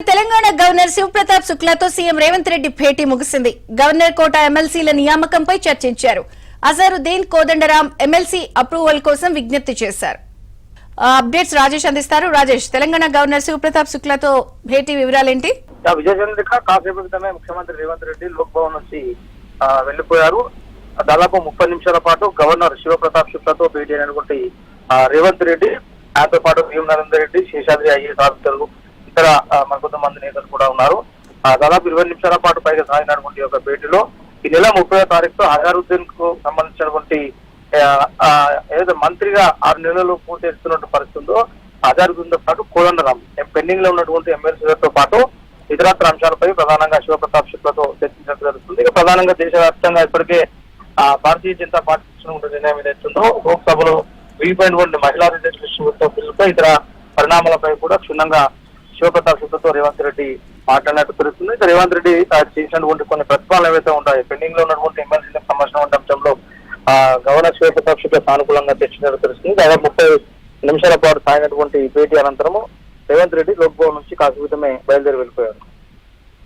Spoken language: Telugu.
తెలంగాణ గవర్నర్ శివప్రతాప్ శుక్లాతో సీఎం రేవంత్ రెడ్డి భేటీ ముగిసింది. గవర్నర్ కోట ఎమ్మెల్సీల నియామకంపై చర్చించారు. అజరుద్దీన్, కోదండరాం ఎమ్మెల్సీ అప్రూవల్ కోసం విజ్ఞప్తి చేశారు. అప్డేట్స్ రాజేష్ అందిస్తారు. రాజేష్, తెలంగాణ గవర్నర్ శివప్రతాప్ శుక్లాతో భేటీ వివరాలేంటి? విజయచంద్రిక కాసేపు క్రితమే ముఖ్యమంత్రి రేవంత్ రెడ్డి లోక్ భవన్ నుంచి వెళ్లిపోయారు. దాదాపు 30 నిమిషాల పాటు గవర్నర్ శివప్రతాప్ శుక్లాతో భేటీ అయినటువంటి రేవంత్ రెడ్డి, ఆయనతో పాటు భీమ్ నరేందర్ రెడ్డి, శేషాద్రి ఐఏఎస్ ఆఫీసర్లు, ఇతర మరికొంతమంది నేతలు కూడా ఉన్నారు. దాదాపు 20 నిమిషాల పాటు పైగా సాగినటువంటి ఒక భేటీలో ఈ నెల 30వ తారీఖుతో అజరుద్దీన్ కు సంబంధించినటువంటి ఏదైతే మంత్రిగా 6 నెలలు పూర్తి చేస్తున్నట్టు పరిస్థితి ఉందో అజరుద్దీన్ తో పాటు కోదండరాం పెండింగ్ లో ఉన్నటువంటి ఎమ్మెల్సీలతో పాటు ఇతరత్ర అంశాలపై ప్రధానంగా శివప్రతాప్ శుక్లాతో చర్చించినట్టు జరుగుతుంది. ఇక ప్రధానంగా దేశవ్యాప్తంగా ఇప్పటికే భారతీయ జనతా పార్టీ తీసుకున్న నిర్ణయం ఏదైతుందో లోక్సభలో వీలైనటువంటి మహిళా రిజర్వేషన్ బిల్లుపై ఇతర పరిణామాలపై కూడా క్షుణ్ణంగా శివప్రతాప్ శుక్లాతో రేవంత్ రెడ్డి మాట్లాడినట్టు తెలుస్తుంది. ఇక రేవంత్ రెడ్డి చేసినటువంటి కొన్ని ప్రతిపాదనలు ఏవైతే ఉంటాయి, పెండింగ్ లో ఉన్నటువంటి ఎమ్మెల్సీలకు సంబంధించిన అంశంలో గవర్నర్ శివప్రతాప్ శుక్లా సానుకూలంగా చర్చించినట్టు తెలుస్తుంది. దాదాపు 30 నిమిషాల పాటు సాగినటువంటి భేటీ అనంతరము రేవంత్ రెడ్డి లోక్ భవన్ నుంచి కాసేపు బయలుదేరి వెళ్ళిపోయారు.